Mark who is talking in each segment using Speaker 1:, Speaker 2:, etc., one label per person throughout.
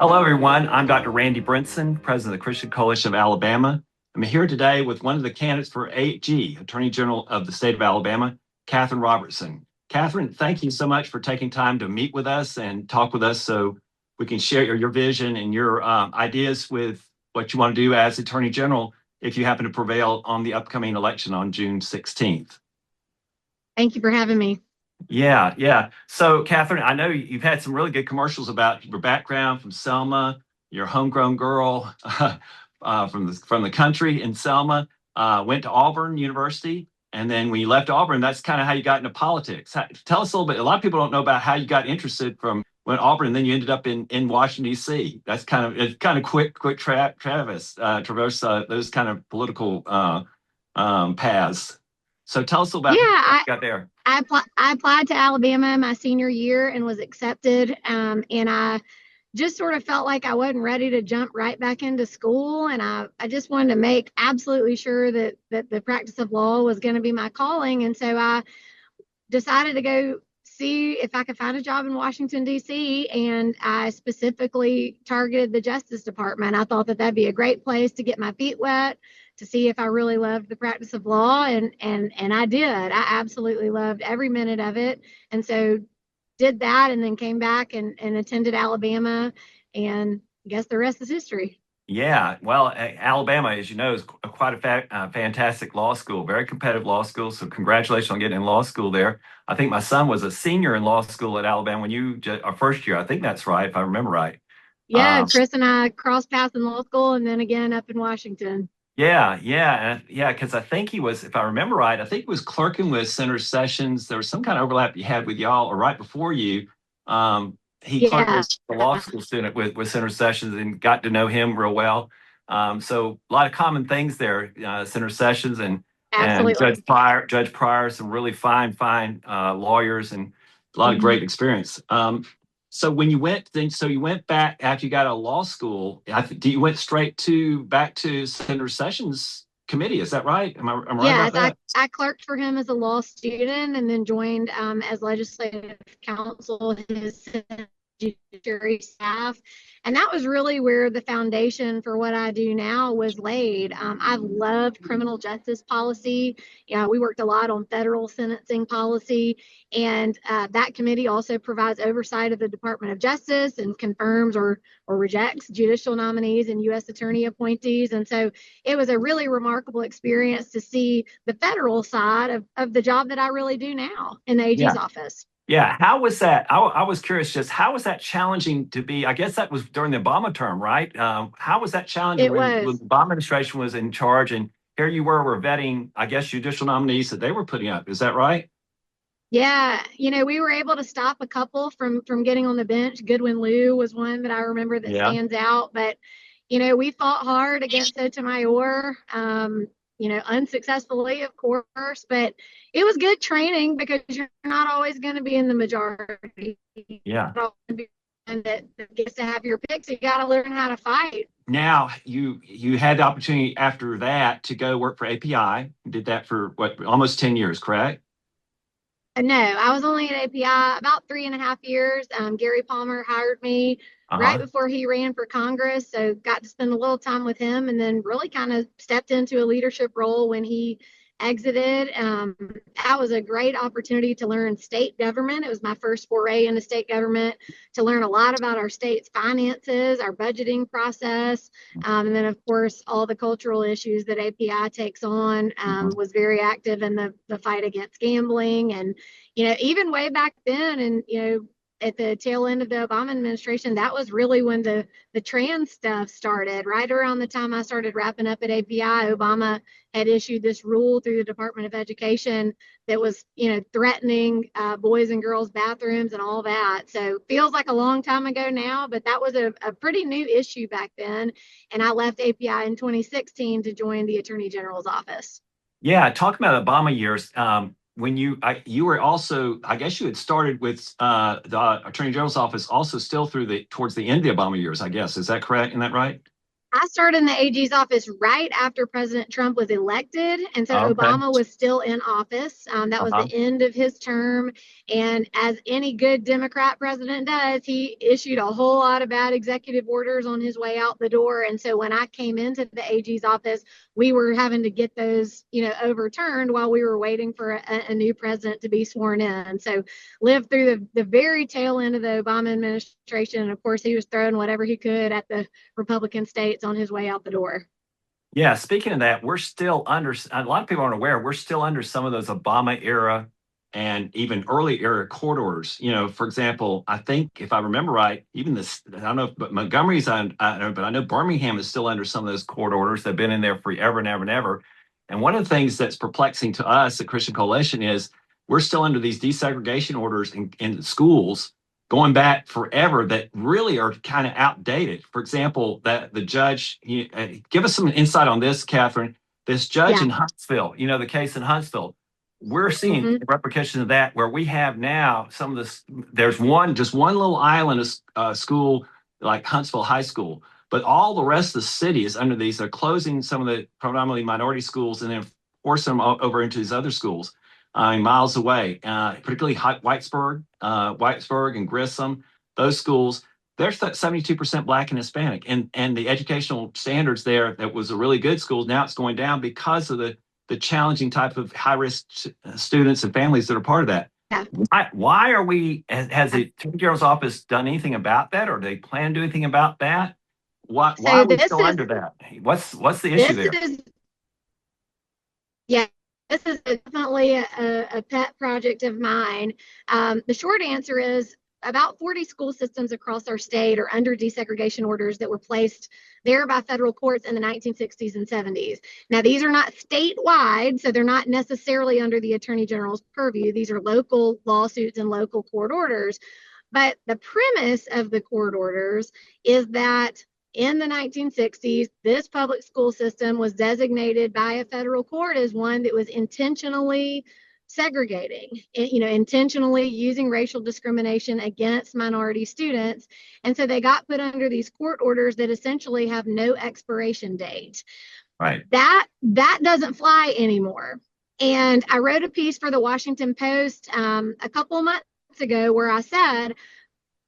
Speaker 1: Hello, everyone. I'm Dr. Randy Brinson, President of the Christian Coalition of Alabama. I'm here today with one of the candidates for AG, Attorney General of the state of Alabama, Katherine Robertson. Katherine, thank you so much for taking time to meet with us and talk with us so we can share your vision and your ideas with what you want to do as Attorney General if you happen to prevail on the upcoming election on June 16th.
Speaker 2: Thank you for having me.
Speaker 1: Yeah. So, Katherine, I know you've had some really good commercials about your background from Selma, your homegrown girl from the country in Selma, went to Auburn University. And then when you left Auburn, that's kind of how you got into politics. Tell us a little bit. A lot of people don't know about how you got interested from when Auburn, and then you ended up in Washington, D.C. That's kind of quick traverse those kind of political paths. So tell us about how you got there.
Speaker 2: I applied to Alabama my senior year and was accepted. And I just sort of felt like I wasn't ready to jump right back into school. And I just wanted to make absolutely sure that the practice of law was going to be my calling. And so I decided to go see if I could find a job in Washington, D.C. And I specifically targeted the Justice Department. I thought that that'd be a great place to get my feet wet, to see if I really loved the practice of law. And I did. I absolutely loved every minute of it. And so did that and then came back and attended Alabama. And I guess the rest is history.
Speaker 1: Yeah, well, Alabama, as you know, is quite a fantastic law school, very competitive law school. So congratulations on getting in law school there. I think my son was a senior in law school at Alabama when you our first year. I think that's right, if I remember right.
Speaker 2: Yeah, Chris and I crossed paths in law school and then again up in Washington.
Speaker 1: Yeah, because I think he was, if I remember right, I think he was clerking with Senator Sessions. There was some kind of overlap you had with y'all, or right before you. He clerked as a law school student with Senator Sessions and got to know him real well. So a lot of common things there. Senator Sessions and Judge Pryor, some really fine lawyers and a lot of great experience. So when you went back after you got out of law school, you went straight back to Senator Sessions' committee. Is that right? Am I right about that?
Speaker 2: I clerked for him as a law student and then joined as legislative counsel, his judiciary staff. And that was really where the foundation for what I do now was laid. I've loved criminal justice policy. We worked a lot on federal sentencing policy. And that committee also provides oversight of the Department of Justice and confirms or rejects judicial nominees and U.S. attorney appointees. And so it was a really remarkable experience to see the federal side of the job that I really do now in the AG's office.
Speaker 1: Yeah, how was that? I was curious, just how was that challenging to be? I guess that was during the Obama term, right? How was that challenging when the Obama administration was in charge and here you were vetting, I guess, judicial nominees that they were putting up. Is that right?
Speaker 2: Yeah, we were able to stop a couple from getting on the bench. Goodwin Liu was one that I remember that stands out. But, we fought hard against Sotomayor. Unsuccessfully, of course, but it was good training because you're not always going to be in the majority.
Speaker 1: Yeah.
Speaker 2: And that gets to have your picks. You got to learn how to fight.
Speaker 1: Now you had the opportunity after that to go work for API. You did that for almost 10 years, correct?
Speaker 2: No, I was only at API about 3.5 years. Gary Palmer hired me right before he ran for Congress. So got to spend a little time with him and then really kind of stepped into a leadership role when he exited. That was a great opportunity to learn state government. It was my first foray into state government, to learn a lot about our state's finances, our budgeting process, and then, of course, all the cultural issues that API takes on. Was very active in the fight against gambling. And, even way back then, and, at the tail end of the Obama administration, that was really when the trans stuff started. Right around the time I started wrapping up at API, Obama had issued this rule through the Department of Education that was, threatening boys and girls bathrooms and all that. So feels like a long time ago now, but that was a pretty new issue back then. And I left API in 2016 to join the Attorney General's office.
Speaker 1: Yeah, talking about Obama years, when you were also, I guess you had started with the Attorney General's office also still towards the end of the Obama years, I guess. Is that correct? Isn't that right?
Speaker 2: I started in the AG's office right after President Trump was elected. And so
Speaker 1: Okay.
Speaker 2: Obama was still in office. That was
Speaker 1: Uh-huh.
Speaker 2: the end of his term. And as any good Democrat president does, he issued a whole lot of bad executive orders on his way out the door. And so when I came into the AG's office, we were having to get those, overturned while we were waiting for a new president to be sworn in. So lived through the very tail end of the Obama administration. And of course, he was throwing whatever he could at the Republican states on his way out the door.
Speaker 1: Yeah, speaking of that, we're still under, a lot of people aren't aware, we're still under some of those Obama era and even early era court orders. For example, I think if I remember right, even this, I don't know, but Montgomery's on, I don't know, but I know Birmingham is still under some of those court orders. They've been in there forever and ever and ever. And one of the things that's perplexing to us at Christian Coalition is we're still under these desegregation orders in schools going back forever that really are kind of outdated. For example, that the judge, give us some insight on this, Katherine. This judge in Huntsville, the case in Huntsville, we're seeing repercussions of that where we have now some of this. There's just one little island of school like Huntsville High School, but all the rest of the city is under these. They're closing some of the predominantly minority schools and then forcing them over into these other schools miles away, particularly Whitesburg and Grissom, those schools, they're 72% Black and Hispanic. And the educational standards there, that was a really good school, now it's going down because of the challenging type of high-risk students and families that are part of that.
Speaker 2: Yeah.
Speaker 1: Why are we, has the Attorney General's office done anything about that, or do they plan to do anything about that? Why are we still under that? What's the issue there?
Speaker 2: Yeah, this is definitely a pet project of mine. The short answer is about 40 school systems across our state are under desegregation orders that were placed there by federal courts in the 1960s and 70s. Now, these are not statewide, so they're not necessarily under the Attorney General's purview. These are local lawsuits and local court orders. But the premise of the court orders is that in the 1960s, this public school system was designated by a federal court as one that was intentionally segregating, intentionally using racial discrimination against minority students. And so they got put under these court orders that essentially have no expiration date.
Speaker 1: Right.
Speaker 2: That doesn't fly anymore. And I wrote a piece for the Washington Post a couple of months ago where I said,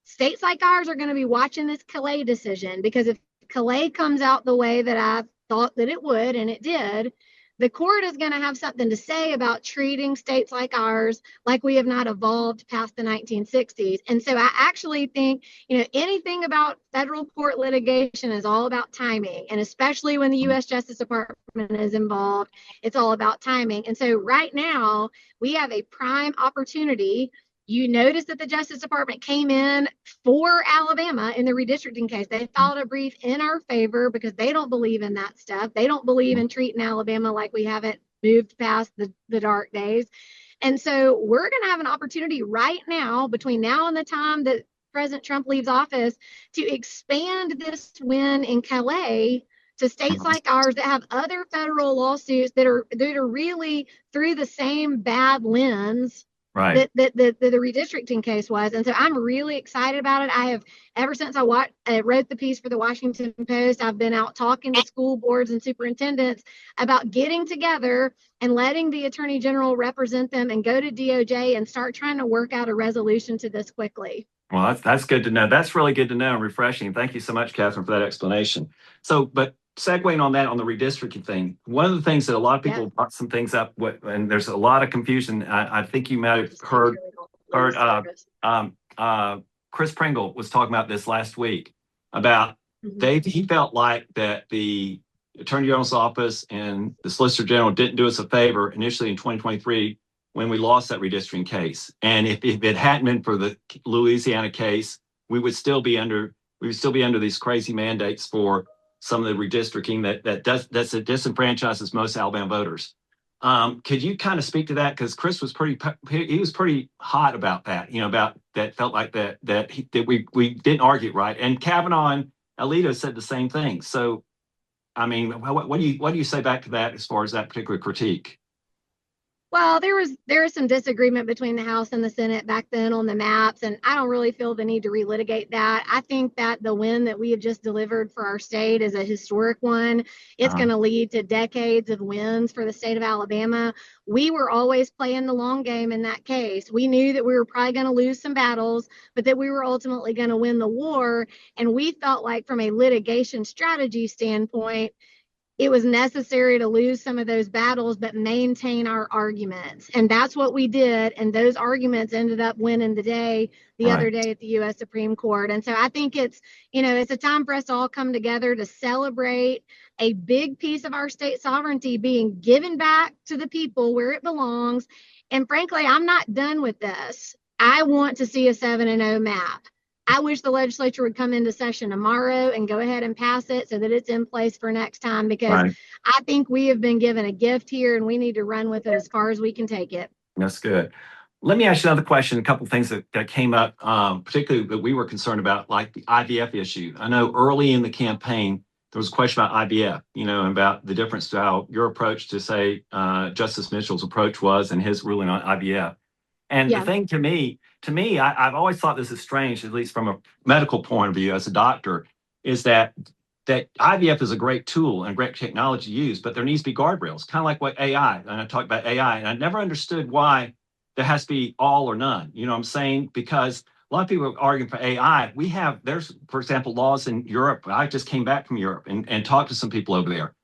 Speaker 2: states like ours are going to be watching this Calais decision, because if Calais comes out the way that I thought that it would, and it did, the court is going to have something to say about treating states like ours like we have not evolved past the 1960s. And so I actually think, anything about federal court litigation is all about timing. And especially when the U.S. Justice Department is involved, it's all about timing. And so right now, we have a prime opportunity. You notice that the Justice Department came in for Alabama in the redistricting case. They filed a brief in our favor because they don't believe in that stuff. They don't believe in treating Alabama like we haven't moved past the dark days. And so we're going to have an opportunity right now, between now and the time that President Trump leaves office, to expand this win in Calais to states like ours that have other federal lawsuits that are really through the same bad lens.
Speaker 1: Right.
Speaker 2: That the redistricting case was. And so I'm really excited about it. I have, ever since I wrote the piece for the Washington Post, I've been out talking to school boards and superintendents about getting together and letting the Attorney General represent them and go to DOJ and start trying to work out a resolution to this quickly.
Speaker 1: Well, that's good to know. That's really good to know and refreshing. Thank you so much, Katherine, for that explanation. So, but segueing on that, on the redistricting thing, one of the things that a lot of people brought some things up with, and there's a lot of confusion. I think you might have heard Chris Pringle was talking about this last week about he felt like that the Attorney General's office and the Solicitor General didn't do us a favor initially in 2023 when we lost that redistricting case. And if it hadn't been for the Louisiana case, we would still be under these crazy mandates for some of the redistricting that disenfranchises most Alabama voters. Could you kind of speak to that? Because Chris was pretty hot about that, about that, felt like that we didn't argue it right. And Kavanaugh and Alito said the same thing. So, I mean, what do you say back to that as far as that particular critique?
Speaker 2: Well, there was some disagreement between the House and the Senate back then on the maps, and I don't really feel the need to relitigate that. I think that the win that we have just delivered for our state is a historic one. It's
Speaker 1: Uh-huh.
Speaker 2: going to lead to decades of wins for the state of Alabama. We were always playing the long game in that case. We knew that we were probably going to lose some battles, but that we were ultimately going to win the war. And we felt like, from a litigation strategy standpoint, it was necessary to lose some of those battles, but maintain our arguments. And that's what we did. And those arguments ended up winning the day the
Speaker 1: Right.
Speaker 2: other day at the U.S. Supreme Court. And so I think it's a time for us to all come together to celebrate a big piece of our state sovereignty being given back to the people where it belongs. And frankly, I'm not done with this. I want to see a 7-0 map. I wish the legislature would come into session tomorrow and go ahead and pass it so that it's in place for next time, because
Speaker 1: Right.
Speaker 2: I think we have been given a gift here and we need to run with it as far as we can take it.
Speaker 1: That's good. Let me ask you another question. A couple of things that came up, particularly that we were concerned about, like the IVF issue. I know early in the campaign, there was a question about IVF, and about the difference to how your approach to, say, Justice Mitchell's approach was and his ruling on IVF. And the
Speaker 2: Yeah.
Speaker 1: thing I've always thought this is strange, at least from a medical point of view as a doctor, is that IVF is a great tool and great technology to use, but there needs to be guardrails, kind of like what AI, and I talked about AI, and I never understood why there has to be all or none. You know what I'm saying? Because a lot of people are arguing for AI. There's, for example, laws in Europe. I just came back from Europe and talked to some people over there.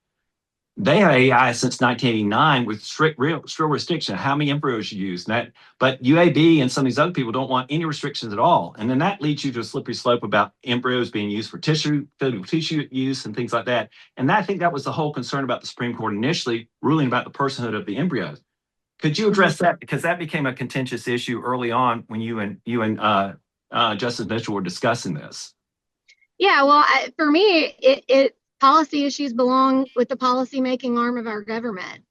Speaker 1: They have AI since 1989 with strict restriction of how many embryos you use. But UAB and some of these other people don't want any restrictions at all. And then that leads you to a slippery slope about embryos being used for fetal tissue use and things like that. And I think that was the whole concern about the Supreme Court initially ruling about the personhood of the embryos. Could you
Speaker 2: Mhm.
Speaker 1: address that? Because that became a contentious issue early on when you and Justice Mitchell were discussing this.
Speaker 2: Yeah, well, for me, it policy issues belong with the policy making arm of our government.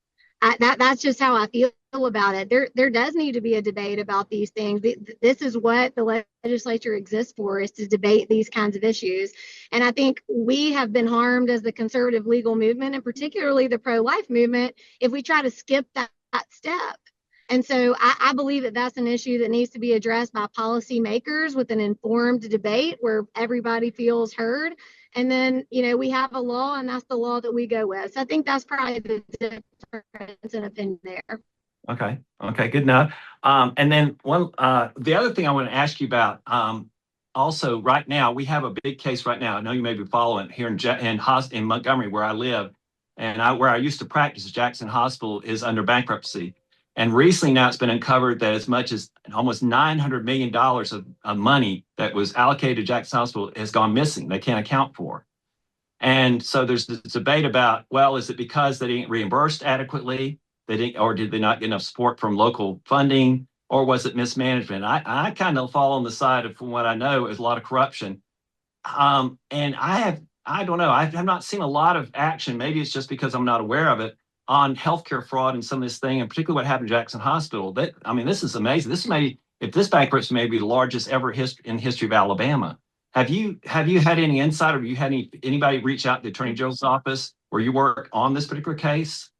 Speaker 2: That's just how I feel about it. There does need to be a debate about these things. This is what the legislature exists for, is to debate these kinds of issues. And I think we have been harmed as the conservative legal movement, and particularly the pro-life movement, if we try to skip that step. And so I believe that that's an issue that needs to be addressed by policymakers with an informed debate where everybody feels heard. And then, we have a law, and that's the law that we go with. So I think that's probably the difference in opinion there.
Speaker 1: Okay. Okay. Good enough. And then the other thing I want to ask you about, also right now, we have a big case right now. I know you may be following here in Montgomery, where I live, and where I used to practice. Jackson Hospital is under bankruptcy. And recently now it's been uncovered that as much as almost $900 million of money that was allocated to Jackson Hospital has gone missing. They can't account for. And so there's this debate about, well, is it because they didn't reimbursed adequately? Or did they not get enough support from local funding? Or was it mismanagement? I kind of fall on the side of, from what I know, is a lot of corruption. And I don't know, I have not seen a lot of action. Maybe it's just because I'm not aware of it on healthcare fraud and some of this thing, and particularly what happened to Jackson Hospital. This is amazing. If this bankruptcy may be the largest ever in history of Alabama. Have you had any insight, or have you had anybody reach out to the Attorney General's office where you work on this particular case?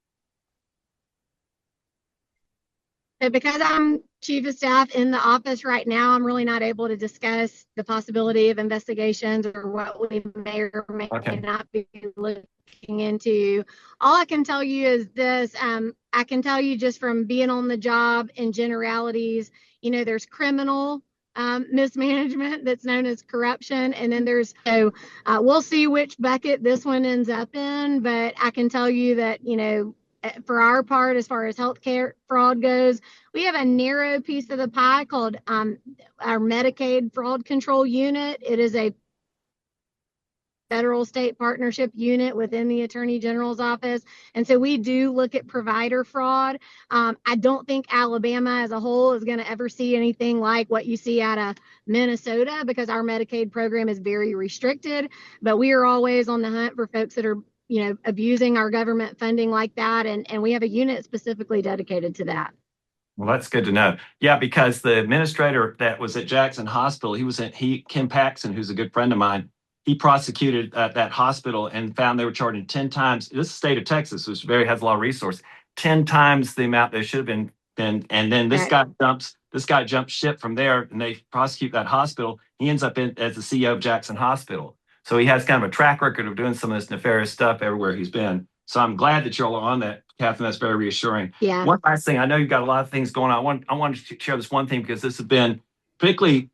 Speaker 2: So because I'm chief of staff in the office right now, I'm really not able to discuss the possibility of investigations or what we may or may
Speaker 1: Okay.
Speaker 2: not be looking into. All I can tell you is this. I can tell you just from being on the job in generalities, there's criminal mismanagement that's known as corruption. And then we'll see which bucket this one ends up in. But I can tell you that, for our part, as far as healthcare fraud goes, we have a narrow piece of the pie called our Medicaid fraud control unit. It is a federal state partnership unit within the Attorney General's office. And so we do look at provider fraud. I don't think Alabama as a whole is going to ever see anything like what you see out of Minnesota, because our Medicaid program is very restricted. But we are always on the hunt for folks that are abusing our government funding like that. And we have a unit specifically dedicated to that.
Speaker 1: Well, that's good to know. Yeah, because the administrator that was at Jackson Hospital, Kim Paxson, who's a good friend of mine, he prosecuted that hospital and found they were charging 10 times. This is the state of Texas, which has a lot of resources. 10 times the amount they should have been. And then this guy jumps ship from there, and they prosecute that hospital. He ends up as the CEO of Jackson Hospital. So he has kind of a track record of doing some of this nefarious stuff everywhere he's been. So I'm glad that you're all on that, Catherine. That's very reassuring.
Speaker 2: Yeah.
Speaker 1: One last thing, I know you've got a lot of things going on. I wanted to share this one thing because this has been particularly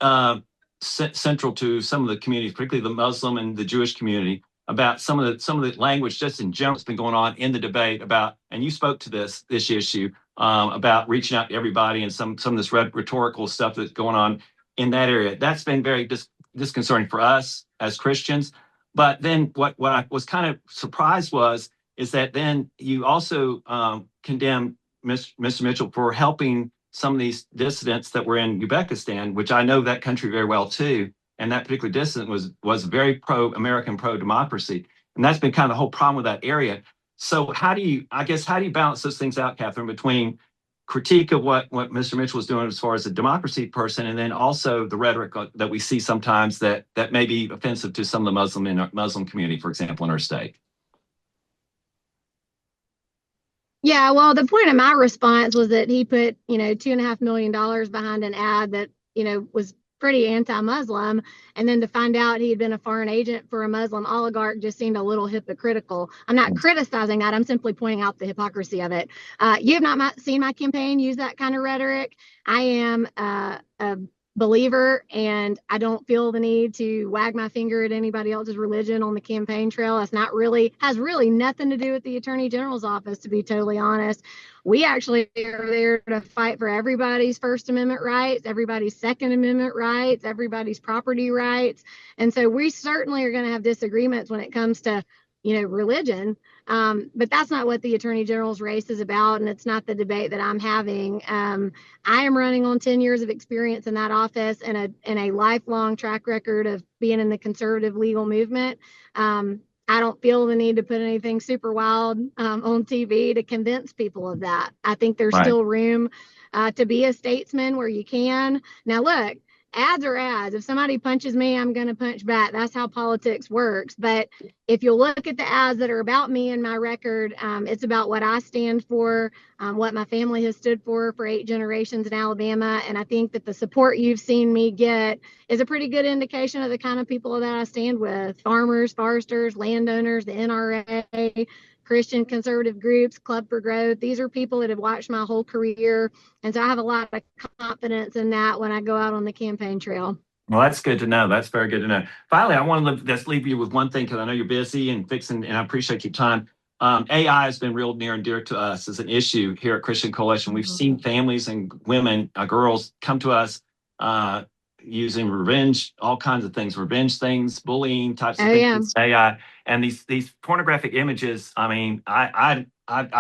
Speaker 1: central to some of the communities, particularly the Muslim and the Jewish community, about some of the language just in general that's been going on in the debate about, and you spoke to this issue about reaching out to everybody and some of this rhetorical stuff that's going on in that area. That's been very disconcerting for us as Christians. But then what I was kind of surprised is that then you also condemned Mr. Mitchell for helping some of these dissidents that were in Uzbekistan, which I know that country very well too. And that particular dissident was very pro-American, pro-democracy. And that's been kind of the whole problem with that area. So how do you balance those things out, Catherine, between critique of what Mr. Mitchell was doing as far as a democracy person, and then also the rhetoric that we see sometimes that may be offensive to some of the Muslim community, for example, in our state?
Speaker 2: Yeah, well, the point of my response was that he put, $2.5 million behind an ad that, was pretty anti-Muslim. And then to find out he had been a foreign agent for a Muslim oligarch just seemed a little hypocritical. I'm not criticizing that. I'm simply pointing out the hypocrisy of it. You have not seen my campaign use that kind of rhetoric. I am a believer, and I don't feel the need to wag my finger at anybody else's religion on the campaign trail. Has really nothing to do with the Attorney General's office, to be totally honest. We actually are there to fight for everybody's First Amendment rights, everybody's Second Amendment rights, everybody's property rights. And so we certainly are going to have disagreements when it comes to religion. But that's not what the Attorney General's race is about, and it's not the debate that I'm having. I am running on 10 years of experience in that office and a lifelong track record of being in the conservative legal movement. I don't feel the need to put anything super wild on TV to convince people of that. I think there's still room to be a statesman where you can. Now, look, ads are ads. If somebody punches me, I'm going to punch back. That's how politics works. But if you'll look at the ads that are about me and my record, it's about what I stand for, what my family has stood for 8 generations in Alabama. And I think that the support you've seen me get is a pretty good indication of the kind of people that I stand with: farmers, foresters, landowners, the NRA, Christian conservative groups, Club for Growth. These are people that have watched my whole career. And so I have a lot of confidence in that when I go out on the campaign trail.
Speaker 1: Well, that's good to know. That's very good to know. Finally, I want to just leave you with one thing, because I know you're busy and fixing, and I appreciate your time. AI has been real near and dear to us as an issue here at Christian Coalition. We've seen families and women, girls, come to us using revenge, all kinds of things, bullying types of things, AI, and these pornographic images. I mean, I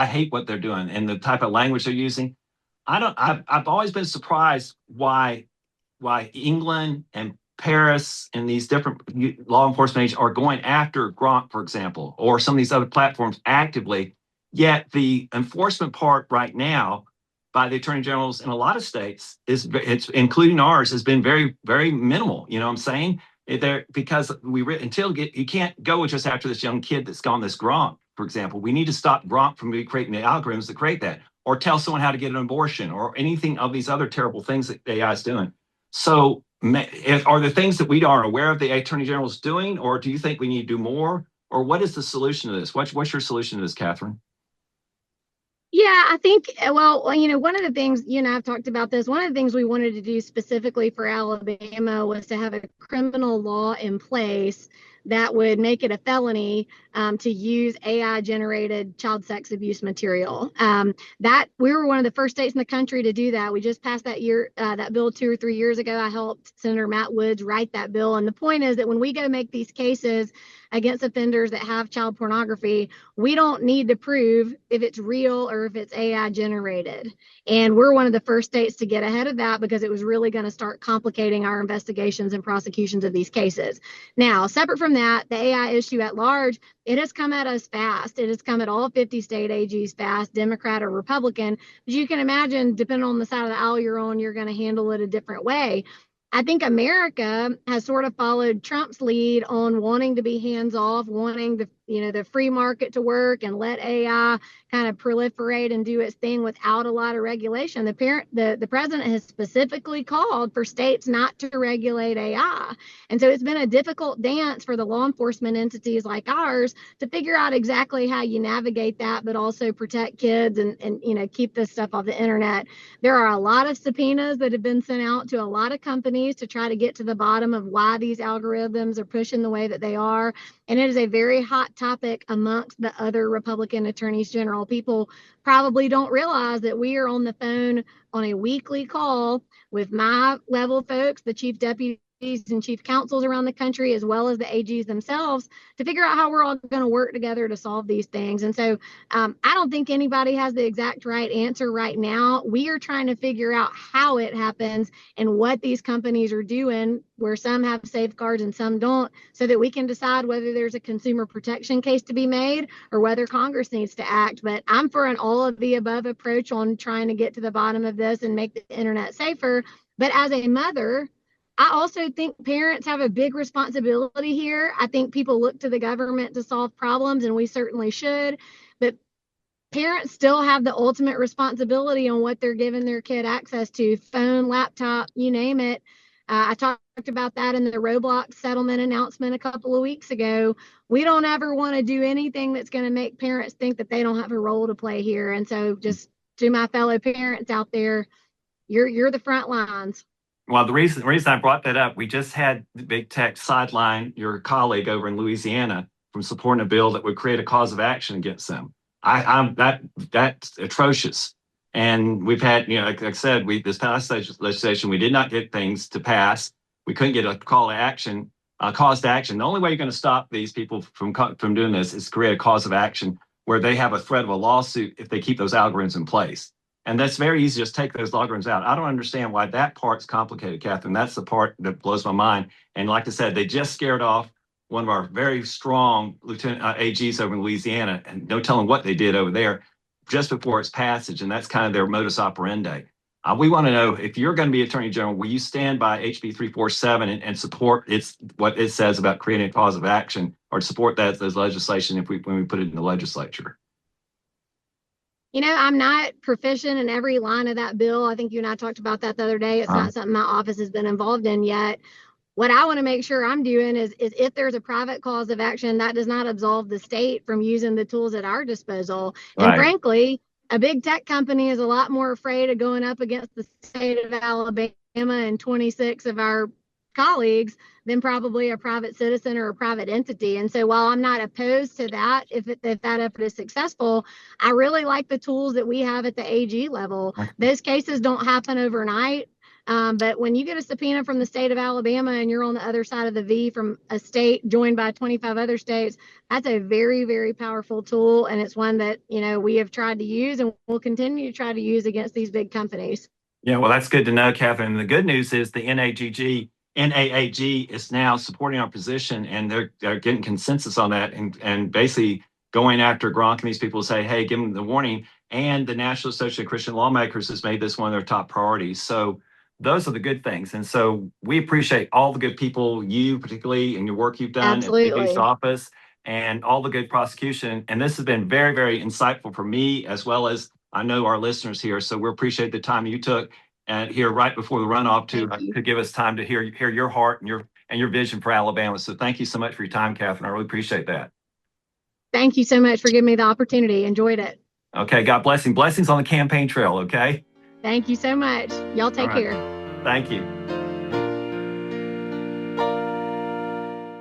Speaker 1: hate what they're doing and the type of language they're using. I've always been surprised why England and Paris and these different law enforcement agents are going after Gronk, for example, or some of these other platforms actively. Yet the enforcement part right now by the attorney generals in a lot of states it's including ours, has been very, very minimal. You know what I'm saying? Because you can't go just after this young kid that's gone this Gronk, for example. We need to stop Gronk from creating the algorithms that create that, or tell someone how to get an abortion, or anything of these other terrible things that AI is doing. So are there things that we aren't aware of the Attorney General is doing, or do you think we need to do more? Or what is the solution to this? What's your solution to this, Catherine?
Speaker 2: Yeah, I think, well, one of the things, I've talked about this, one of the things we wanted to do specifically for Alabama was to have a criminal law in place that would make it a felony to use AI-generated child sex abuse material. That we were one of the first states in the country to do that. We just passed that bill 2 or 3 years ago. I helped Senator Matt Woods write that bill. And the point is that when we go make these cases against offenders that have child pornography, we don't need to prove if it's real or if it's AI generated. And we're one of the first states to get ahead of that, because it was really going to start complicating our investigations and prosecutions of these cases. Now, separate from that, the AI issue at large, it has come at us fast. It has come at all 50 state AGs fast, Democrat or Republican. But you can imagine, depending on the side of the aisle you're on, you're going to handle it a different way. I think America has sort of followed Trump's lead on wanting to be hands off, wanting to, the free market to work and let AI kind of proliferate and do its thing without a lot of regulation. The president has specifically called for states not to regulate AI. And so it's been a difficult dance for the law enforcement entities like ours to figure out exactly how you navigate that, but also protect kids and keep this stuff off the internet. There are a lot of subpoenas that have been sent out to a lot of companies to try to get to the bottom of why these algorithms are pushing the way that they are. And it is a very hot topic amongst the other Republican attorneys general. People probably don't realize that we are on the phone on a weekly call with my level folks, the chief deputies and chief counsels around the country, as well as the AGs themselves, to figure out how we're all going to work together to solve these things. And so I don't think anybody has the exact right answer right now. We are trying to figure out how it happens and what these companies are doing, where some have safeguards and some don't, so that we can decide whether there's a consumer protection case to be made or whether Congress needs to act. But I'm for an all of the above approach on trying to get to the bottom of this and make the internet safer. But as a mother, I also think parents have a big responsibility here. I think people look to the government to solve problems, and we certainly should. But parents still have the ultimate responsibility on what they're giving their kid access to: phone, laptop, you name it. I talked about that in the Roblox settlement announcement a couple of weeks ago. We don't ever want to do anything that's going to make parents think that they don't have a role to play here. And so just to my fellow parents out there, you're the front lines.
Speaker 1: Well, the reason I brought that up, we just had the big tech sideline your colleague over in Louisiana from supporting a bill that would create a cause of action against them. That's atrocious. And we've had, like I said, this past legislation, we did not get things to pass. We couldn't get a call to action, cause to action. The only way you're going to stop these people from doing this is create a cause of action where they have a threat of a lawsuit if they keep those algorithms in place. And that's very easy. Just take those algorithms out. I don't understand why that part's complicated, Katherine. That's the part that blows my mind. And like I said, they just scared off one of our very strong lieutenant AGs over in Louisiana, and no telling what they did over there just before its passage. And that's kind of their modus operandi. We want to know, if you're going to be Attorney General, will you stand by HB 347 and support what it says about creating a cause of action, or support those legislation when we put it in the legislature?
Speaker 2: I'm not proficient in every line of that bill. I think you and I talked about that the other day. It's not something my office has been involved in yet. What I want to make sure I'm doing is if there's a private cause of action, that does not absolve the state from using the tools at our disposal. Right. And frankly, a big tech company is a lot more afraid of going up against the state of Alabama and 26 of our colleagues than probably a private citizen or a private entity. And so while I'm not opposed to that, if that effort is successful, I really like the tools that we have at the AG level. Those cases don't happen overnight. But when you get a subpoena from the state of Alabama and you're on the other side of the V from a state joined by 25 other states, that's a very, very powerful tool. And it's one that, we have tried to use and will continue to try to use against these big companies. Yeah, well, that's good to know, Katherine. The good news is the NAAG is now supporting our position, and they're getting consensus on that, and basically going after Gronk and these people say, hey, give them the warning. And the National Association of Christian Lawmakers has made this one of their top priorities. So those are the good things. And so we appreciate all the good people, you particularly, and your work you've done at the AG's office, and all the good prosecution. And this has been very, very insightful for me, as well as I know our listeners here. So we appreciate the time you took here right before the runoff to give us time to hear your heart and your vision for Alabama. So thank you so much for your time, Katherine. I really appreciate that. Thank you so much for giving me the opportunity. Enjoyed it. Okay. God blessings on the campaign trail. Okay. Thank you so much. Y'all take care. Thank you.